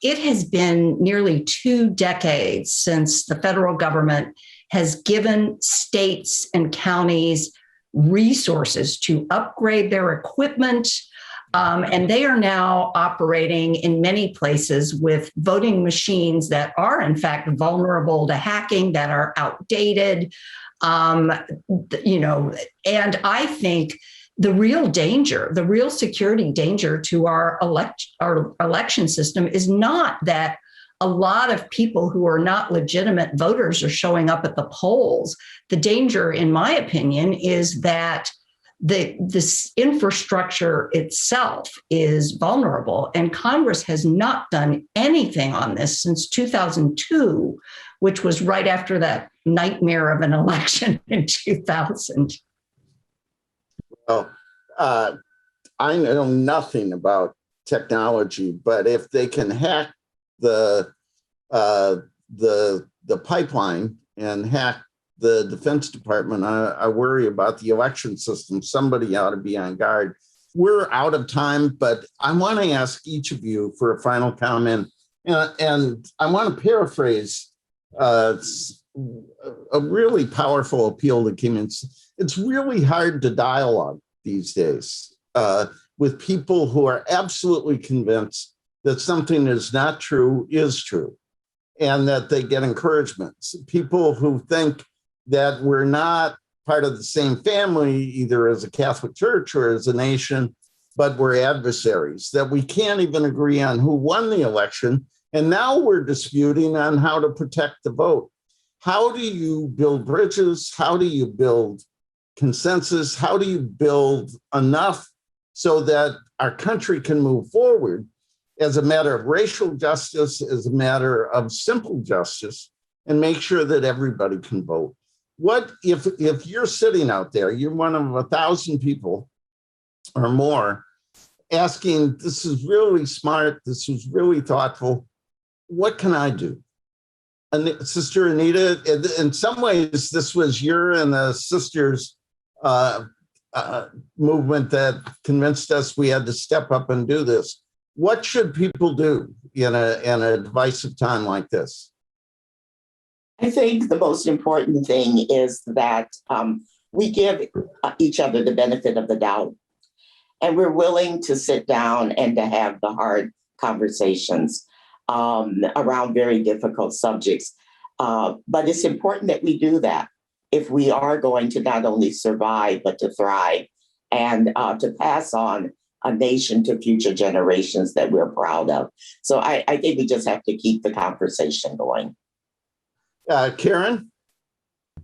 it has been nearly 2 decades since the federal government has given states and counties resources to upgrade their equipment. And they are now operating in many places with voting machines that are, in fact, vulnerable to hacking, that are outdated. And I think the real danger, the real security danger to our election system is not that a lot of people who are not legitimate voters are showing up at the polls. The danger, in my opinion, is that this infrastructure itself is vulnerable, and Congress has not done anything on this since 2002, which was right after that nightmare of an election in 2000. Well, I know nothing about technology, but if they can hack the pipeline and hack the Defense Department, I worry about the election system. Somebody ought to be on guard. We're out of time, but I want to ask each of you for a final comment. And I want to paraphrase a really powerful appeal that came in. It's really hard to dialogue these days with people who are absolutely convinced that something is not true, is true, and that they get encouragement. People who think that we're not part of the same family, either as a Catholic Church or as a nation, but we're adversaries, that we can't even agree on who won the election. And now we're disputing on how to protect the vote. How do you build bridges? How do you build consensus? How do you build enough so that our country can move forward as a matter of racial justice, as a matter of simple justice, and make sure that everybody can vote? What if you're sitting out there, you're one of 1,000 people or more asking, this is really smart, this is really thoughtful, what can I do? Sister Anita, in some ways, this was your and the sisters' movement that convinced us we had to step up and do this. What should people do in a divisive time like this? I think the most important thing is that we give each other the benefit of the doubt, and we're willing to sit down and to have the hard conversations around very difficult subjects. But it's important that we do that if we are going to not only survive, but to thrive and to pass on a nation to future generations that we're proud of. So I think we just have to keep the conversation going. Karen?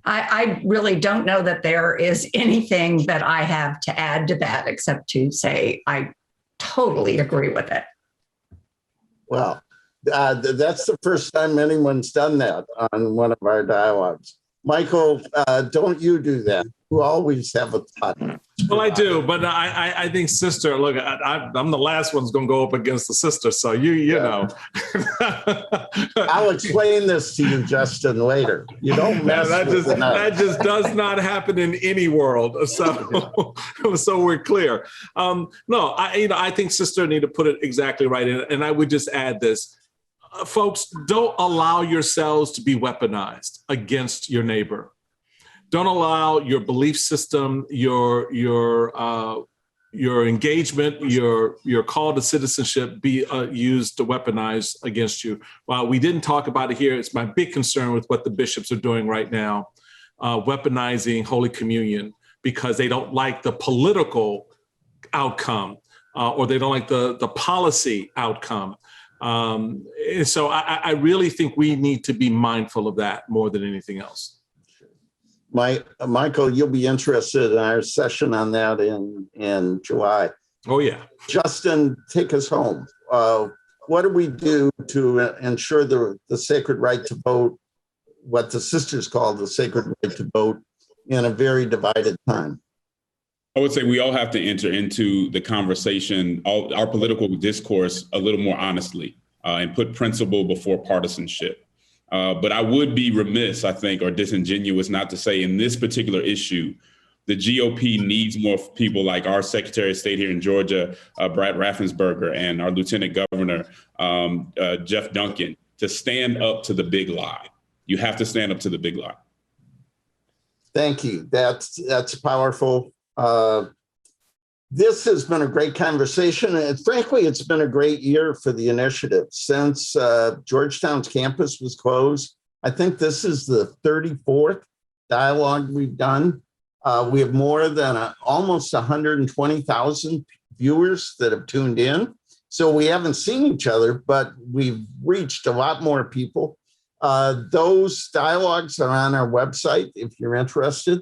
I really don't know that there is anything that I have to add to that except to say I totally agree with it. Well, that's the first time anyone's done that on one of our dialogues. Michael, don't you do that. You always have a thought. Well, I do, but I think sister, look, I'm the last one's going to go up against the sister. So you know. I'll explain this to you, Justin, later. You don't mess with that just does not happen in any world. So, so we're clear. No, I think sister Anita put it exactly right. And I would just add this. Folks, don't allow yourselves to be weaponized against your neighbor. Don't allow your belief system, your engagement, your call to citizenship be used to weaponize against you. While we didn't talk about it here, it's my big concern with what the bishops are doing right now, weaponizing Holy Communion because they don't like the political outcome or they don't like the policy outcome. And so I really think we need to be mindful of that more than anything else. Michael, you'll be interested in our session on that in July. Oh, yeah. Justin, take us home. What do we do to ensure the sacred right to vote, what the sisters call the sacred right to vote, in a very divided time? I would say we all have to enter into the conversation, our political discourse, a little more honestly and put principle before partisanship. But I would be remiss, I think, or disingenuous not to say in this particular issue, the GOP needs more people like our Secretary of State here in Georgia, Brad Raffensperger, and our Lieutenant Governor, Jeff Duncan, to stand up to the big lie. You have to stand up to the big lie. Thank you. That's powerful. This has been a great conversation. And frankly, it's been a great year for the initiative. Since Georgetown's campus was closed, I think this is the 34th dialogue we've done. We have more than almost 120,000 viewers that have tuned in. So we haven't seen each other, but we've reached a lot more people. Those dialogues are on our website if you're interested.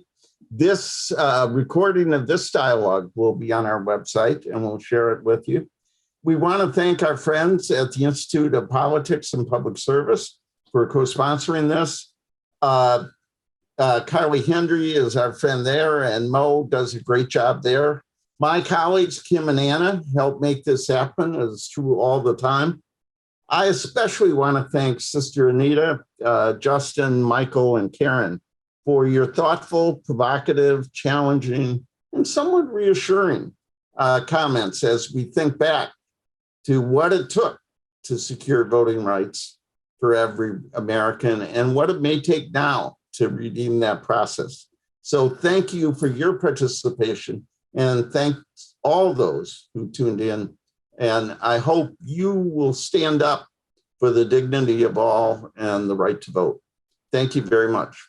This recording of this dialogue will be on our website and we'll share it with you. We want to thank our friends at the Institute of Politics and Public Service for co-sponsoring this. Carly Hendry is our friend there and Mo does a great job there. My colleagues, Kim and Anna, help make this happen. It's true all the time. I especially want to thank Sister Anita, Justin, Michael, and Karen for your thoughtful, provocative, challenging, and somewhat reassuring comments as we think back to what it took to secure voting rights for every American and what it may take now to redeem that process. So thank you for your participation and thanks all those who tuned in. And I hope you will stand up for the dignity of all and the right to vote. Thank you very much.